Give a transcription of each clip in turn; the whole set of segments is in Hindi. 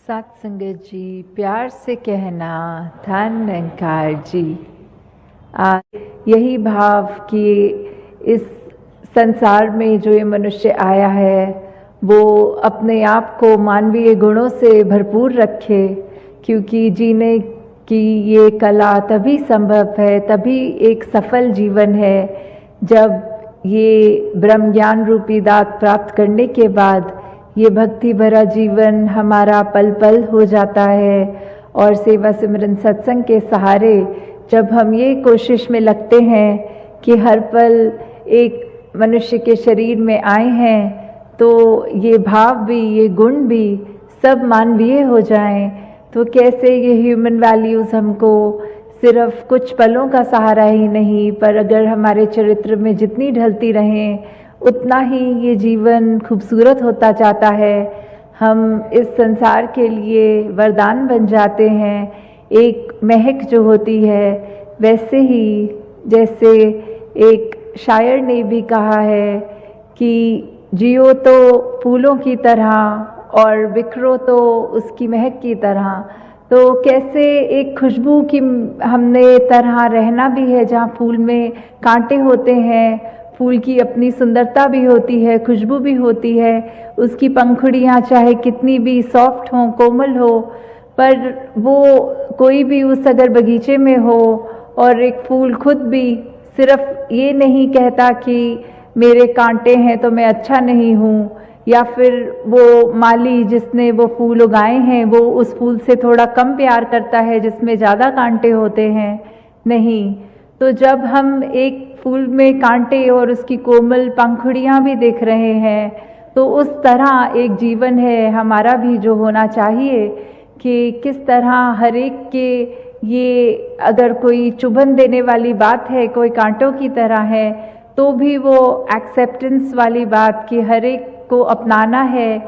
सत्संगत जी, प्यार से कहना धन निरंकार जी। यही भाव कि इस संसार में जो ये मनुष्य आया है वो अपने आप को मानवीय गुणों से भरपूर रखे, क्योंकि जीने की ये कला तभी संभव है, तभी एक सफल जीवन है जब ये ब्रह्म ज्ञान रूपी दात प्राप्त करने के बाद ये भक्ति भरा जीवन हमारा पल पल हो जाता है। और सेवा सिमरन सत्संग के सहारे जब हम ये कोशिश में लगते हैं कि हर पल एक मनुष्य के शरीर में आए हैं तो ये भाव भी, ये गुण भी सब मानवीय हो जाएं, तो कैसे ये ह्यूमन वैल्यूज़ हमको सिर्फ कुछ पलों का सहारा ही नहीं, पर अगर हमारे चरित्र में जितनी ढलती रहें उतना ही ये जीवन खूबसूरत होता जाता है। हम इस संसार के लिए वरदान बन जाते हैं। एक महक जो होती है, वैसे ही जैसे एक शायर ने भी कहा है कि जियो तो फूलों की तरह और बिखरो तो उसकी महक की तरह। तो कैसे एक खुशबू की हमने तरह रहना भी है, जहाँ फूल में कांटे होते हैं, फूल की अपनी सुंदरता भी होती है, खुशबू भी होती है, उसकी पंखुड़ियाँ चाहे कितनी भी सॉफ्ट हों, कोमल हो, पर वो कोई भी उस अगर बगीचे में हो और एक फूल खुद भी सिर्फ ये नहीं कहता कि मेरे कांटे हैं तो मैं अच्छा नहीं हूँ, या फिर वो माली जिसने वो फूल उगाए हैं वो उस फूल से थोड़ा कम प्यार करता है जिसमें ज़्यादा कांटे होते हैं, नहीं। तो जब हम एक फूल में कांटे और उसकी कोमल पंखुड़ियाँ भी देख रहे हैं, तो उस तरह एक जीवन है हमारा भी जो होना चाहिए कि किस तरह हर एक के ये अगर कोई चुभन देने वाली बात है, कोई कांटों की तरह है, तो भी वो एक्सेप्टेंस वाली बात कि हर एक को अपनाना है।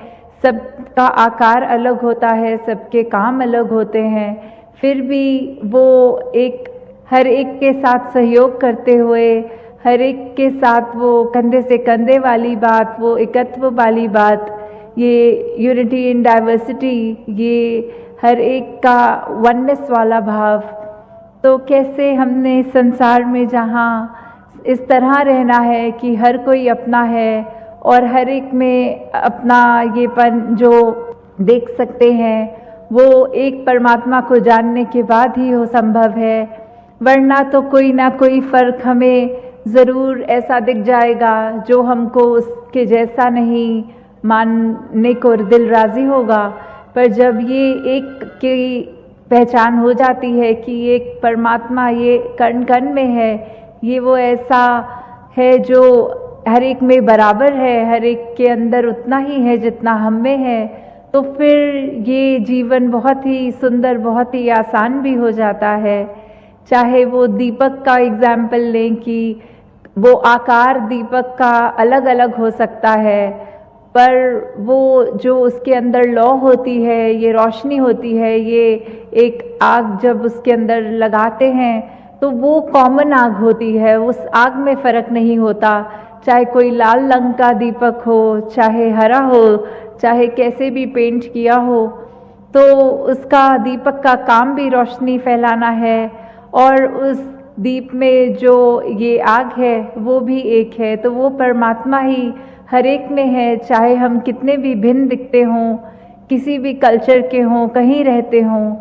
सबका आकार अलग होता है, सबके काम अलग होते हैं, फिर भी वो एक हर एक के साथ सहयोग करते हुए, हर एक के साथ वो कंधे से कंधे वाली बात, वो एकत्व वाली बात, ये यूनिटी इन डाइवर्सिटी, ये हर एक का वननेस वाला भाव। तो कैसे हमने संसार में जहाँ इस तरह रहना है कि हर कोई अपना है और हर एक में अपना येपन जो देख सकते हैं वो एक परमात्मा को जानने के बाद ही हो संभव है, वरना तो कोई ना कोई फ़र्क हमें ज़रूर ऐसा दिख जाएगा जो हमको उसके जैसा नहीं मानने को दिल राज़ी होगा। पर जब ये एक की पहचान हो जाती है कि एक परमात्मा ये कण कण में है, ये वो ऐसा है जो हर एक में बराबर है, हर एक के अंदर उतना ही है जितना हम में है, तो फिर ये जीवन बहुत ही सुंदर, बहुत ही आसान भी हो जाता है। चाहे वो दीपक का एग्जाम्पल लें कि वो आकार दीपक का अलग अलग हो सकता है, पर वो जो उसके अंदर लौ होती है, ये रोशनी होती है, ये एक आग जब उसके अंदर लगाते हैं तो वो कॉमन आग होती है, उस आग में फ़र्क नहीं होता। चाहे कोई लाल रंग का दीपक हो, चाहे हरा हो, चाहे कैसे भी पेंट किया हो, तो उसका दीपक का काम भी रोशनी फैलाना है और उस दीप में जो ये आग है वो भी एक है। तो वो परमात्मा ही हर एक में है, चाहे हम कितने भी भिन्न दिखते हों, किसी भी कल्चर के हों, कहीं रहते हों,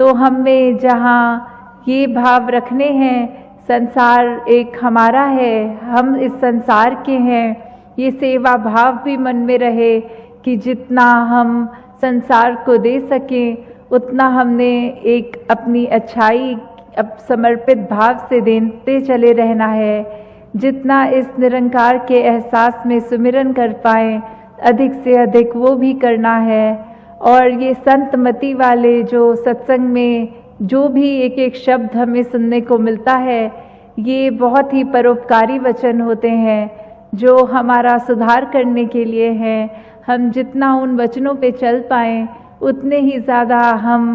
तो हमें जहाँ ये भाव रखने हैं संसार एक हमारा है, हम इस संसार के हैं, ये सेवा भाव भी मन में रहे कि जितना हम संसार को दे सकें उतना हमने एक अपनी अच्छाई अब समर्पित भाव से देते चले रहना है। जितना इस निरंकार के एहसास में सुमिरन कर पाएँ अधिक से अधिक वो भी करना है। और ये संत मति वाले जो सत्संग में जो भी एक एक शब्द हमें सुनने को मिलता है, ये बहुत ही परोपकारी वचन होते हैं जो हमारा सुधार करने के लिए हैं। हम जितना उन वचनों पे चल पाएँ उतने ही ज़्यादा हम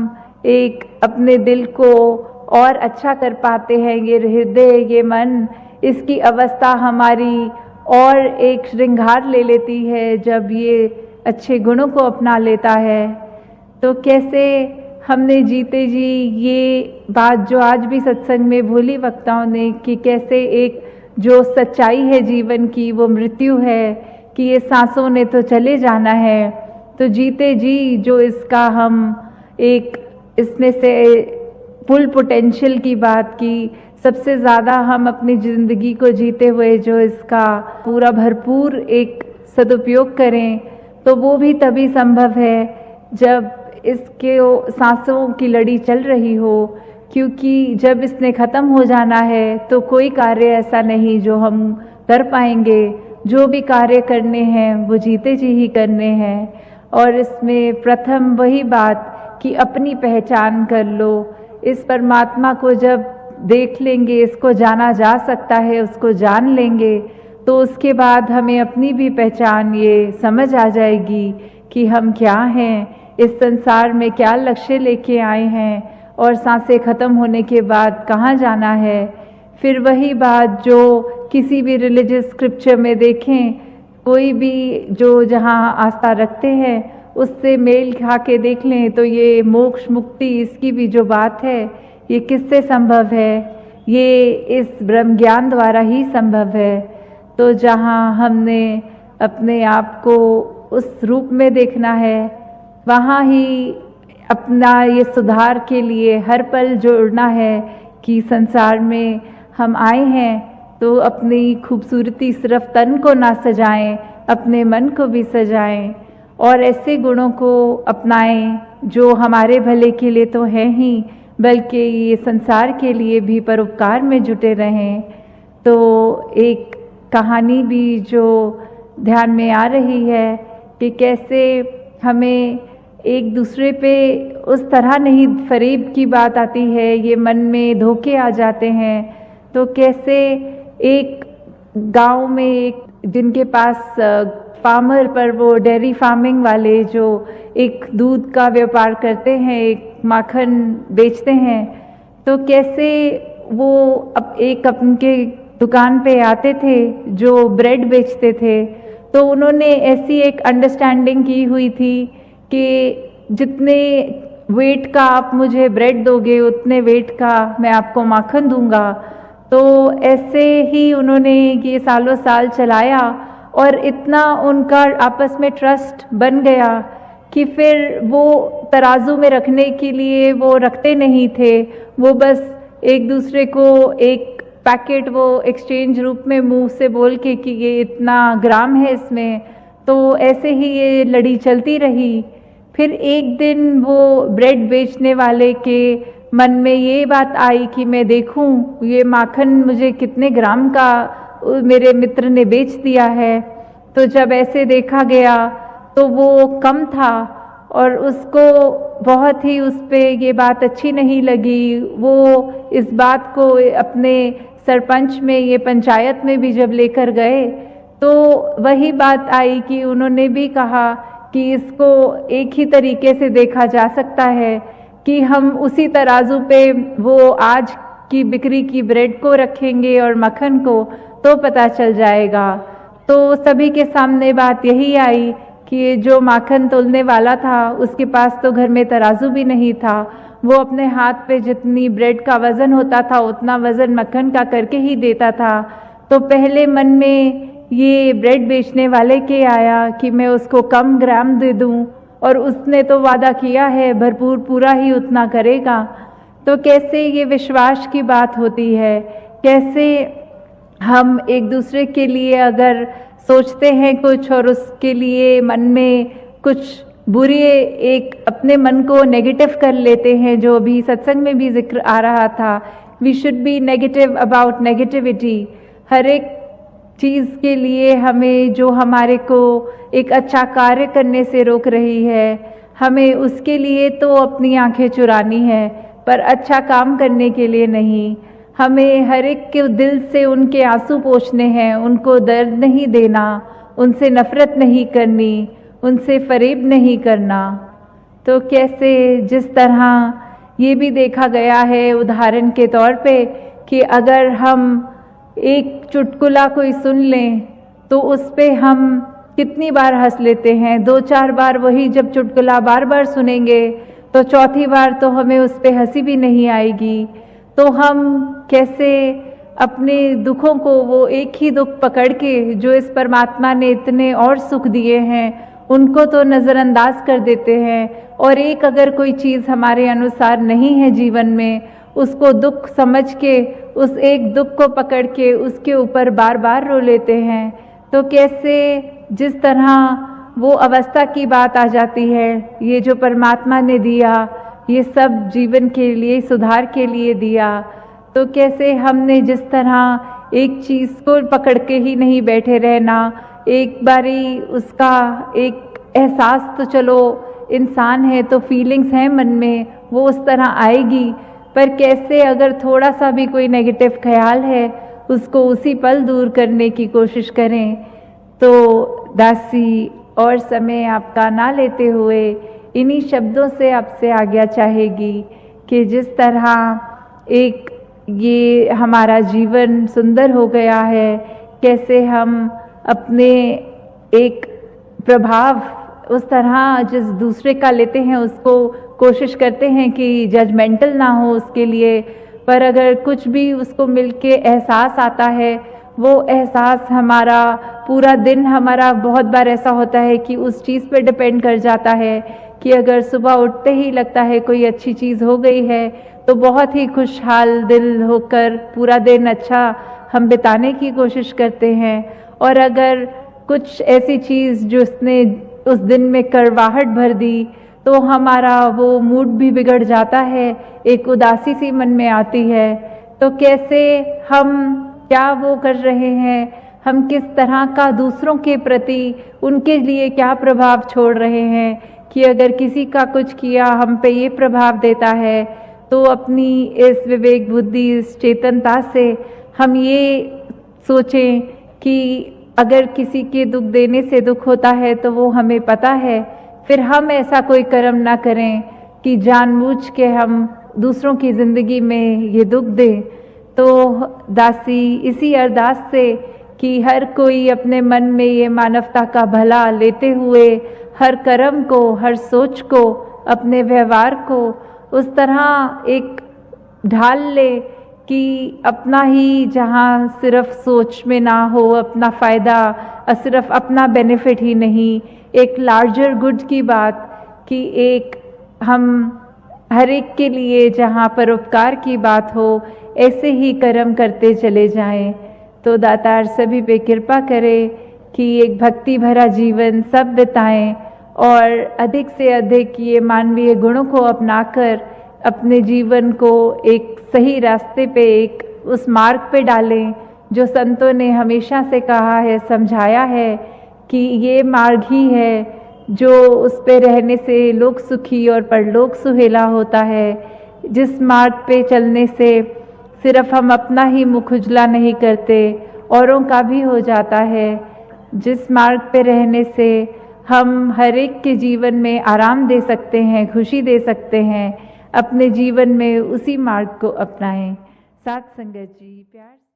एक अपने दिल को और अच्छा कर पाते हैं। ये हृदय, ये मन, इसकी अवस्था हमारी और एक श्रृंगार ले लेती है जब ये अच्छे गुणों को अपना लेता है। तो कैसे हमने जीते जी ये बात जो आज भी सत्संग में भोली वक्ताओं ने, कि कैसे एक जो सच्चाई है जीवन की वो मृत्यु है, कि ये सांसों ने तो चले जाना है, तो जीते जी जो इसका हम एक इसमें से फुल पोटेंशियल की बात की, सबसे ज़्यादा हम अपनी ज़िंदगी को जीते हुए जो इसका पूरा भरपूर एक सदुपयोग करें, तो वो भी तभी संभव है जब इसके सांसों की लड़ी चल रही हो। क्योंकि जब इसने ख़त्म हो जाना है तो कोई कार्य ऐसा नहीं जो हम कर पाएंगे। जो भी कार्य करने हैं वो जीते जी ही करने हैं। और इसमें प्रथम वही बात कि अपनी पहचान कर लो। इस परमात्मा को जब देख लेंगे, इसको जाना जा सकता है, उसको जान लेंगे, तो उसके बाद हमें अपनी भी पहचान ये समझ आ जाएगी कि हम क्या हैं, इस संसार में क्या लक्ष्य लेके आए हैं और सांसें ख़त्म होने के बाद कहाँ जाना है। फिर वही बात जो किसी भी रिलीजियस स्क्रिप्चर में देखें, कोई भी जो जहाँ आस्था रखते हैं उससे मेल खा के देख लें, तो ये मोक्ष मुक्ति इसकी भी जो बात है ये किससे संभव है, ये इस ब्रह्म ज्ञान द्वारा ही संभव है। तो जहाँ हमने अपने आप को उस रूप में देखना है, वहाँ ही अपना ये सुधार के लिए हर पल जोड़ना है कि संसार में हम आए हैं तो अपनी खूबसूरती सिर्फ तन को ना सजाएं, अपने मन को भी सजाएं और ऐसे गुणों को अपनाएं जो हमारे भले के लिए तो है ही, बल्कि ये संसार के लिए भी परोपकार में जुटे रहें। तो एक कहानी भी जो ध्यान में आ रही है कि कैसे हमें एक दूसरे पे उस तरह नहीं, फरेब की बात आती है, ये मन में धोखे आ जाते हैं। तो कैसे एक गांव में एक जिनके पास फार्मर पर वो डेयरी फार्मिंग वाले जो एक दूध का व्यापार करते हैं, एक माखन बेचते हैं, तो कैसे वो एक उनके दुकान पे आते थे जो ब्रेड बेचते थे, तो उन्होंने ऐसी एक अंडरस्टैंडिंग की हुई थी कि जितने वेट का आप मुझे ब्रेड दोगे उतने वेट का मैं आपको माखन दूंगा। तो ऐसे ही उन्होंने ये सालों साल चलाया और इतना उनका आपस में ट्रस्ट बन गया कि फिर वो तराजू में रखने के लिए वो रखते नहीं थे, वो बस एक दूसरे को एक पैकेट वो एक्सचेंज रूप में मुंह से बोल के कि ये इतना ग्राम है इसमें, तो ऐसे ही ये लड़ी चलती रही। फिर एक दिन वो ब्रेड बेचने वाले के मन में ये बात आई कि मैं देखूं ये माखन मुझे कितने ग्राम का मेरे मित्र ने बेच दिया है। तो जब ऐसे देखा गया तो वो कम था और उसको बहुत ही उस पे ये बात अच्छी नहीं लगी। वो इस बात को अपने सरपंच में, ये पंचायत में भी जब लेकर गए तो वही बात आई कि उन्होंने भी कहा कि इसको एक ही तरीके से देखा जा सकता है कि हम उसी तराजू पे वो आज की बिक्री की ब्रेड को रखेंगे और मक्खन को, तो पता चल जाएगा। तो सभी के सामने बात यही आई कि जो माखन तोलने वाला था उसके पास तो घर में तराजू भी नहीं था, वो अपने हाथ पे जितनी ब्रेड का वज़न होता था उतना वज़न मक्खन का करके ही देता था। तो पहले मन में ये ब्रेड बेचने वाले के आया कि मैं उसको कम ग्राम दे दूं, और उसने तो वादा किया है भरपूर पूरा ही उतना करेगा। तो कैसे ये विश्वास की बात होती है, कैसे हम एक दूसरे के लिए अगर सोचते हैं कुछ और उसके लिए मन में कुछ बुरी एक अपने मन को नेगेटिव कर लेते हैं, जो अभी सत्संग में भी जिक्र आ रहा था, we should be negative about negativity. हर एक चीज़ के लिए हमें जो हमारे को एक अच्छा कार्य करने से रोक रही है, हमें उसके लिए तो अपनी आंखें चुरानी है पर अच्छा काम करने के लिए नहीं। हमें हर एक के दिल से उनके आंसू पोंछने हैं, उनको दर्द नहीं देना, उनसे नफरत नहीं करनी, उनसे फरेब नहीं करना। तो कैसे जिस तरह ये भी देखा गया है उदाहरण के तौर पे कि अगर हम एक चुटकुला कोई सुन लें तो उस पे हम कितनी बार हंस लेते हैं, 2-4 बार वही जब चुटकुला बार बार सुनेंगे तो चौथी बार तो हमें उस पर हंसी भी नहीं आएगी। तो हम कैसे अपने दुखों को, वो एक ही दुख पकड़ के जो इस परमात्मा ने इतने और सुख दिए हैं उनको तो नज़रअंदाज कर देते हैं, और एक अगर कोई चीज़ हमारे अनुसार नहीं है जीवन में, उसको दुख समझ के उस एक दुख को पकड़ के उसके ऊपर बार बार रो लेते हैं। तो कैसे जिस तरह वो अवस्था की बात आ जाती है, ये जो परमात्मा ने दिया ये सब जीवन के लिए, सुधार के लिए दिया, तो कैसे हमने जिस तरह एक चीज़ को पकड़ के ही नहीं बैठे रहना, एक बारी उसका एक एहसास, तो चलो इंसान है तो फीलिंग्स हैं मन में, वो उस तरह आएगी, पर कैसे अगर थोड़ा सा भी कोई नेगेटिव ख्याल है उसको उसी पल दूर करने की कोशिश करें। तो दासी और समय आपका ना लेते हुए इन्हीं शब्दों से आपसे आज्ञा चाहेगी कि जिस तरह एक ये हमारा जीवन सुंदर हो गया है, कैसे हम अपने एक प्रभाव उस तरह जिस दूसरे का लेते हैं उसको कोशिश करते हैं कि जजमेंटल ना हो उसके लिए, पर अगर कुछ भी उसको मिलके एहसास आता है, वो एहसास हमारा पूरा दिन, हमारा बहुत बार ऐसा होता है कि उस चीज़ पे डिपेंड कर जाता है कि अगर सुबह उठते ही लगता है कोई अच्छी चीज़ हो गई है तो बहुत ही खुशहाल दिल होकर पूरा दिन अच्छा हम बिताने की कोशिश करते हैं, और अगर कुछ ऐसी चीज़ जो उसने उस दिन में करवाहट भर दी तो हमारा वो मूड भी बिगड़ जाता है, एक उदासी सी मन में आती है। तो कैसे हम क्या वो कर रहे हैं, हम किस तरह का दूसरों के प्रति उनके लिए क्या प्रभाव छोड़ रहे हैं कि अगर किसी का कुछ किया हम पे ये प्रभाव देता है, तो अपनी इस विवेक बुद्धि, इस चेतनता से हम ये सोचें कि अगर किसी के दुख देने से दुख होता है तो वो हमें पता है, फिर हम ऐसा कोई कर्म ना करें कि जानबूझ के हम दूसरों की ज़िंदगी में ये दुख दें। तो दासी इसी अरदास से कि हर कोई अपने मन में ये मानवता का भला लेते हुए हर कर्म को, हर सोच को, अपने व्यवहार को उस तरह एक ढाल ले कि अपना ही, जहाँ सिर्फ सोच में ना हो अपना फ़ायदा, सिर्फ अपना बेनिफिट ही नहीं, एक लार्जर गुड की बात कि एक हम हर एक के लिए जहाँ परोपकार की बात हो ऐसे ही कर्म करते चले जाएं। तो दातार सभी पे कृपा करे कि एक भक्ति भरा जीवन सब बिताएं और अधिक से अधिक ये मानवीय गुणों को अपनाकर अपने जीवन को एक सही रास्ते पे, एक उस मार्ग पे डालें जो संतों ने हमेशा से कहा है, समझाया है कि ये मार्ग ही है जो उस पे रहने से लोक सुखी और परलोक सुहेला होता है। जिस मार्ग पे चलने से सिर्फ हम अपना ही मुख उजला नहीं करते, औरों का भी हो जाता है। जिस मार्ग पे रहने से हम हर एक के जीवन में आराम दे सकते हैं, खुशी दे सकते हैं, अपने जीवन में उसी मार्ग को अपनाएं। साथ संगत जी, प्यार